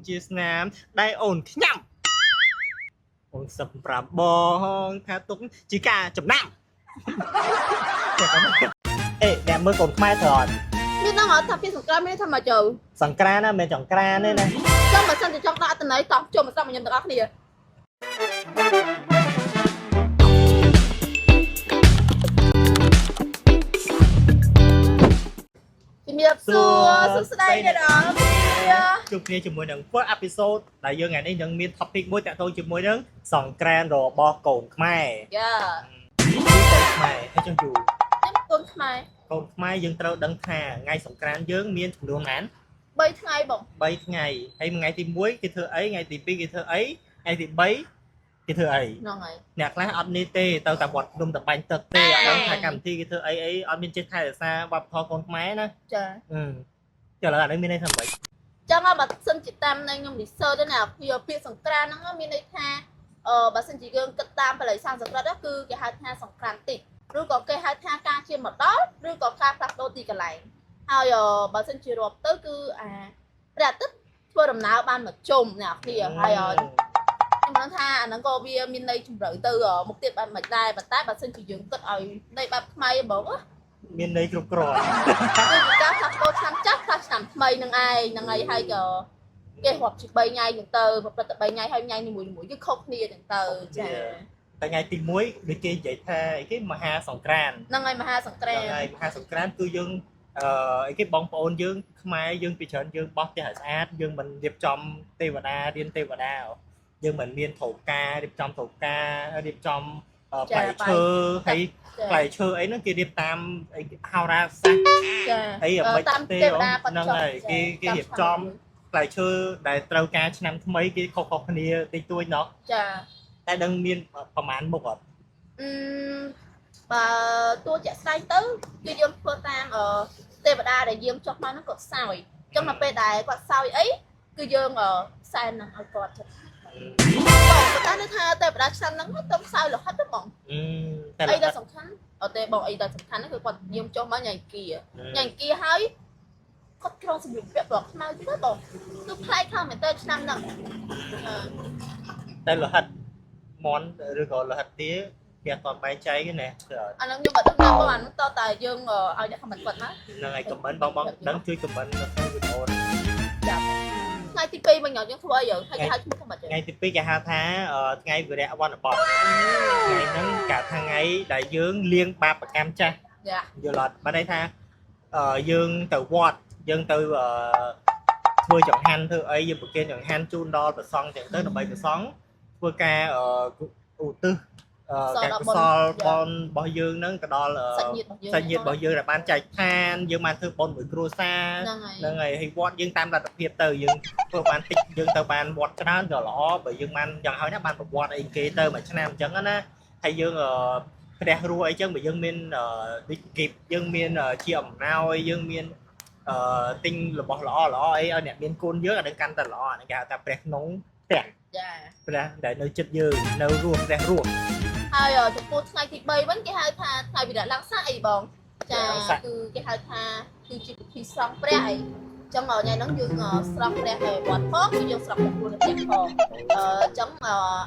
ជាស្នាមដែលអូនខ្ញាំអូនសឹកប្រាប់បងថាទុកជាការចំណាំអេអ្នកមើលកូនខ្មែរត្រង់មាននឹងអត់ថាពីសង្គ្រាមមានថាមកចូលសង្ក្រានណាមិនចង្ក្រានទេណាចាំបើសិនជាចង់ដាក់អត្តន័យតោះចូលមកស្ដាប់ខ្ញុំទាំងអស់គ្នាជំរាបសួរសួស្តីអ្នកនរគ្នាជួបគ្នាជាមួយនឹង full episode ដែលយើងថ្ងៃនេះនឹងមាន topic មួយតាក់ទងជាមួយនឹងសង្ក្រានរបស់កូនខ្មែរយ៉ាកូនខ្មែរហើយចង់យូរកូនខ្មែរយើងត្រូវដឹងថាថ្ងៃសង្ក្រានយើងមានចំនួនប៉ុន្មាន3ថ្ងៃបង3ថ្ងៃហើយថ្ងៃទី1គេធ្វើអីថ្ងៃទី2គេធ្វើអីថ្ងៃទី3គេធ្វើអីហ្នឹងហើយអ្នកខ្លះអត់នេះទេទៅតែវត្តភ្នំតបាញ់ទឹកទេអត់ដឹងថាកម្មវិធីគេធ្វើអីអត់មានចេះថែរក្សាវប្បធម៌កូនខ្មែរណាចាឥឡូវអានេះមានន័យថាម៉េចចឹងបើសិនជាតាមនៅខ្ញុំ research ទៅណាពាក្យសង្ក្រានហ្នឹងមានន័យថាបើសិនជាយើងគិតតាមបរិយាសង្ស្ក្រឹតគឺគេហៅថាសង្ក្រានតិចឬក៏គេហៅថាការជាមកដល់ឬក៏ការផ្លាស់ប្ដូរទីកន្លែងហើយបើសិនជារាប់ទៅគឺព្រះអាទិត្យធ្វើដំណើរបានមកជុំអ្នកគ្នាហើយខ្ញុំដឹងថាអាហ្នឹងក៏វាមានន័យជ្រៅទៅមុខទៀតបានមិនដែរប៉ុន្តែបើសិនជាយើងគិតឲ្យន័យបែបខ្មែរហ្មងមានន័យគ្រប់គ្រាន់គឺការផ្លាស់ប្ដូរឆ្នាំចាស់ផ្លាស់ឆ្នាំថ្មីនឹងឯងហ្នឹងហើយហើយក៏គេរាប់ជា3ថ្ងៃហ្នឹងទៅប្រព្រឹត្តតែ3ថ្ងៃហើយថ្ងៃនីមួយៗគឺខុសគ្នាហ្នឹងទៅចាតែថ្ងៃទី1ដូចគេនិយាយថាអីគេមហាសង្ក្រានហ្នឹងហើយមហាសង្ក្រានហ្នឹងហើយមហាសង្ក្រានគឺយើងអីគេបងប្អូនយើងខ្មែរយើងពីច្រើនយើងបោះផ្ទះឲ្យស្អាតយើងមិនរៀបចំទេវតារៀនទេវតាយើងមិនមានថោការរៀបចំថោការរៀបចំផ្លែឈើហើយផ្លែឈើអីហ្នឹងគេរៀបតាមហោរាសាស្ត្រចាហើយមិនទេហ្នឹងហើយគេរៀបចំផ្លែឈើដែលត្រូវការឆ្នាំថ្មីគេខុសៗគ្នាតិចតួចណោះចាតែដឹងមានប្រមាណមុខអត់បើតួជាក់ស្ដែងទៅគឺយើងធ្វើតាមទេវតាដែលយាមចុះមកហ្នឹងគាត់សោយអញ្ចឹងដល់ពេលដែលគាត់សោយអីគឺយើងសែននឹងឲ្យគាត់ចិត្តបងតែថាទេវតាឆ្នាំហ្នឹងទៅសោយរហ័សទៅបងអីដែលសំខាន់អត់ទេបងអីដែលសំខាន់ហ្នឹងគឺគាត់យាមចុះមកញ៉ៃគីហើយគាត់ក្រងសម្លៀកពាក់ប្រក់ខ្មៅទៅបងគឺផ្លែកខ្លាំងមែនតើឆ្នាំហ្នឹងតែរហ័សមន់ឬក៏រហ័សទាគេអត់បែងចែកទេណាអាហ្នឹងខ្ញុំអត់ដឹងណាបងអាហ្នឹងតតែយើងឲ្យអ្នកខមមិនគាត់មកហ្នឹងហើយខមមិនបងដឹងជួយខមមិននៅក្នុងវីដេអូចាថ្ងៃទី2មកយើងធ្វើអីយើងហើយគេហៅឈ្មោះថាថ្ងៃទី2គេហៅថាថ្ងៃវិរៈវ័នបតថ្ងៃហ្នឹងកាលថ្ងៃដែលយើងលៀងបាបកម្មចាស់យល់អត់បានន័យថាយើងទៅវត្តយើងទៅធ្វើចង្ហាន់ធ្វើអីយើងប្រគេនចង្ហាន់ជូនដល់ព្រះសង្ឃចឹងទៅដើម្បីព្រះសង្ឃធ្វើការឧទ្ទិសការកុសលបុណ្យរបស់យើងហ្នឹងទៅដល់សាច់ញាតិរបស់យើងដែលបានចែកឋានយើងបានធ្វើបុណ្យមួយគ្រួសារហ្នឹងហើយហើយវត្តយើងតាមលទ្ធភាពទៅយើងធ្វើបានតិចយើងទៅបានវត្តច្រើនក៏ល្អបើយើងបានយ៉ាងហោចណាស់បានប្រវត្តិអីគេទៅមួយឆ្នាំអញ្ចឹងណាហើយយើងព្រះរស់អីចឹងបើយើងមានដូចគេយើងមានជាអំណោយយើងមានទិញរបស់ល្អអីឲ្យអ្នកមានគុណយើងអានឹងកាន់តែល្អអានេះគេហៅថាព្រះក្នុងផ្ទះចាព្រះដែលនៅចិត្តយើងនៅរស់ព្រះរស់ហើយចំពោះថ្ងៃទី3វិញគេហៅថាថ្ងៃវិរៈឡើងសាអីបងចាគឺគេហៅថាគឺជាពិធីស្រង់ព្រះអីចឹងថ្ងៃហ្នឹងយើងស្រង់ព្រះនៅវត្តផងគឺយើងស្រង់ព្រះនៅផ្ទះផងចឹង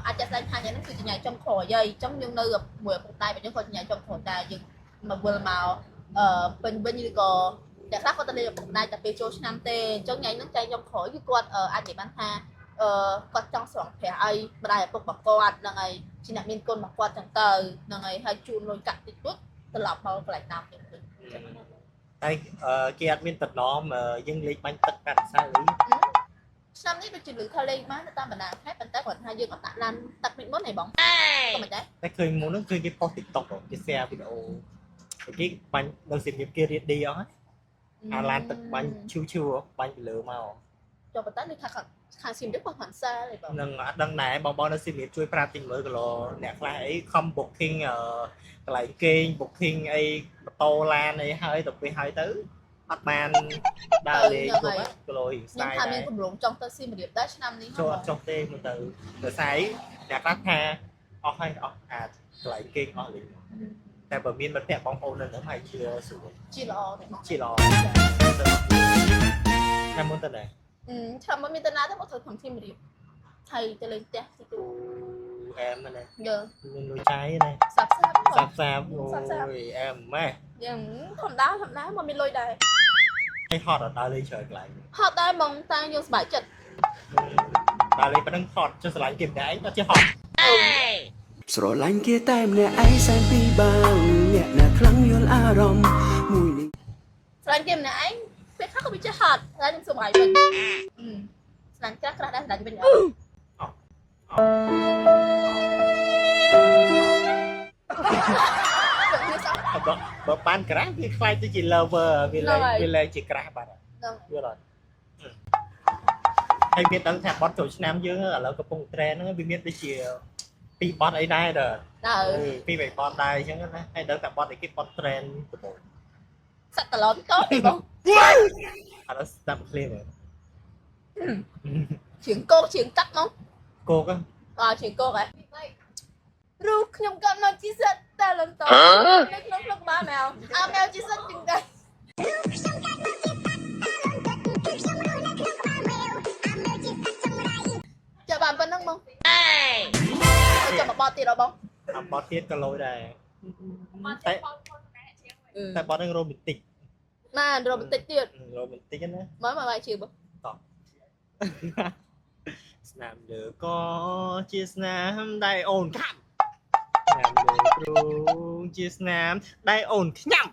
អាចចាត់ស្ដែងថាថ្ងៃហ្នឹងគឺជាថ្ងៃចុងក្រោយហើយចឹងយើងនៅមួយឪពុកតែយើងក៏ថ្ងៃចុងក្រោយដែរយើងមកវិលមកពេញវិញឬក៏តែខ្លះគាត់ទៅលេងឪពុកដែរតែពេលចូលឆ្នាំទេអញ្ចឹងថ្ងៃហ្នឹងចែកចុងក្រោយគឺគាត់អាចនិយាយបានថាគាត់ចង់ស្រង់ព្រះអីម្ដាយឪពុករបស់គាត់ហ្នឹងហើយជាអ្នកមានគុណរបស់គាត់ចឹងទៅហ្នឹងហើយហើយជូនលុយកាក់តិចតួចត្រឡប់មកកន្លែងតាមទៀតតែគេអត់មានតំណមយើងលេងបាញ់ទឹកកាត់សៅអីឆ្នាំនេះដូចជាលឺថាលេងបានតាមបណ្ដាខេត្តប៉ុន្តែគាត់ថាយើងអត់ដាក់ឡានទឹកនេះមុនហីបងក៏មិនដែរតែឃើញមុនហ្នឹងគឺគេផុស TikTok គេ share វីដេអូគេបាញ់នៅសៀមរាបគេរៀនឌីអស់ហើយអាឡានទឹកបាញ់ឈូបាញ់ពីលើមកចុះប៉ុន្តែនេះខាងសៀមរាបគាត់ហាន់សាលហីបងនឹងអត់ដឹងដែរបងនៅសៀមរាបជួយប្រាប់តិចមើលគីឡូអ្នកខ្លះអីខំ booking កន្លែងគេង booking អីម៉ូតូឡានអីហើយទៅពេលហើយទៅអត់បានដើរលេងគ្រប់គីឡូរីស្ដាយដែរខ្ញុំថាមានកម្រងចង់ទៅសៀមរាបដែរឆ្នាំនេះចូលអត់ចុះទេមើលទៅដោយសារអ្នកខ្លះថាអស់ហើយអស់អាកន្លែងគេងអស់លេងតែបើមានមិត្តភក្តិបងប្អូននៅហ្នឹងហើយជាស្រួលជាល្អទេជាល្អតែមុនទៅដែរ ចាំមកមានតាណាទៅមកធ្វើក្នុងធីមរៀបថៃទៅលេងផ្ទះទីទូ em này យើ mình nuôi trái này សាប់សាប់ sạp sạp ôi em mẹ យ៉ាងធម្មតាមកមានលុយដែរ hay hot ở đây chơi lại ហត់ដែរបងតែយើងសប្បាយចិត្ត đây lấy bắt hot cho slide kìm đấy nó chưa hot ស្រឡាញ់គេតែម្នាក់ឯងសែនពីបងអ្នកណាខ្លាំងយល់អារម្មណ៍មួយនេះ ស្រឡាញ់គេម្នាក់ឯងពេលខ្លះក៏វាចេះហត់តែខ្ញុំសប្បាយវិញស្រឡាញ់ក្រាស់ដែរស្រឡាញ់វិញអត់ bờ ban crash thì phải tôi chỉ lover vì lại chỉ crash bạn chưa rồi hay biết đăng thảm bot tuổi nam dương ở lâu cái vùng trend nó biết đi chỉ pi bot ấy đây rồi pi bảy bot đây chứ hay đăng thảm bot để cái bot trend sạch tà lón tốt đi không nó đâm clear rồi chuyện cô chuyện cắt không cô cơ chuyện cô vậy Ruk nhung cầm nó chỉ rất ta lần to lúc ba mèo mèo chỉ rất chừng đây cho bạn bên không cho một bò tiền rồi bông bot tiết có lối đây tại bot đang romantic mà romantic tiền romantic á mới mà vài triệu bông làm được có chia nam đây ổn khám làm được luôn chia nam đây ổn nhầm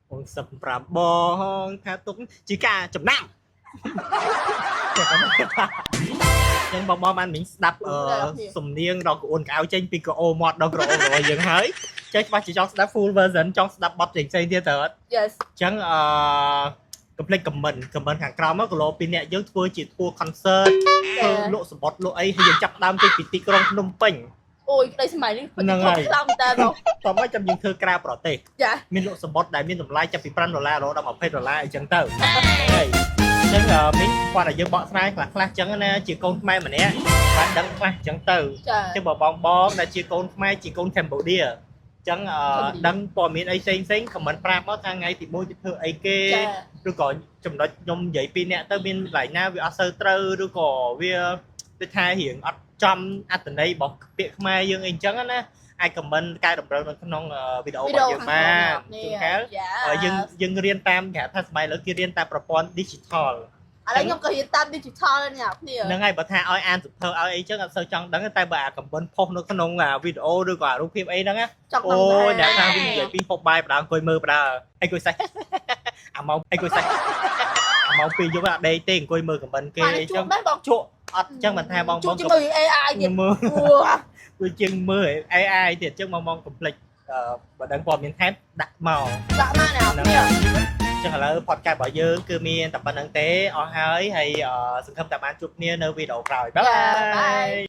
ổn sập rạp bò tha túng chỉ cả chấm năm nhưng bong bong anh mình đập sùng niên đó ổn áo trên pico mod đó rồi dừng hới chơi ba chỉ cho đập full version trong đập bot chỉnh xây thiên tử chẳng complete comment hàng cao mất lộ pin nè dưới thua chỉ thua concert lộ sport lộ ấy hay chặt đam cái kỳ tích trong Phnom Penh ôi đây xem mày đi làm ta đâu tao mới trong những thơ cra bỏ tê mình lộ sport đại miền tầm lai trăm $100 đó đâm học phê $1 chẳng tờ chẳng mình qua là dân bọn sai là class chẳng nè chỉ con mai mà nè bạn đăng class chẳng tờ chứ bỏ bong là chỉ con mai chỉ con Cambodia chẳng đăng bỏ miền ấy xinh comment pram mất thang ngày thì mua thơ ấy kê rồi có trong đó nhom giấy pin nè tao biên lại na vì sơ trơ rồi có vì để thay hiện ở trong từ đây bỏ việc mai dương anh chẳng á ai comment cài đồng rồi trong video của dương mà dương riêng tam cả thay bài lỡ kia riêng tam propon digital anh nhom có hiện tam digital lên nhỉ nâng ngày bữa thay oi an thơ ấy chứ sơ trong đắng tay bà comment post nó trong video rồi quả phim ấy đó á ôi đã sang bên dưới pin hộp bài bà coi mơ bà anh coi sai mong anh coi sai mong pin vô bạn đây tiền coi mơ của mình kia trong chỗ chắc mình thay bong bong chung mười AI gì mơ tôi chân mơ AI thì chắc mong complete và đang còn miền thép đặt màu nào chắc là podcast bỏ dư cứ miền tập bản năng tế ở hơi hay sự không tập ăn chụp nia nơi video rồi bye bye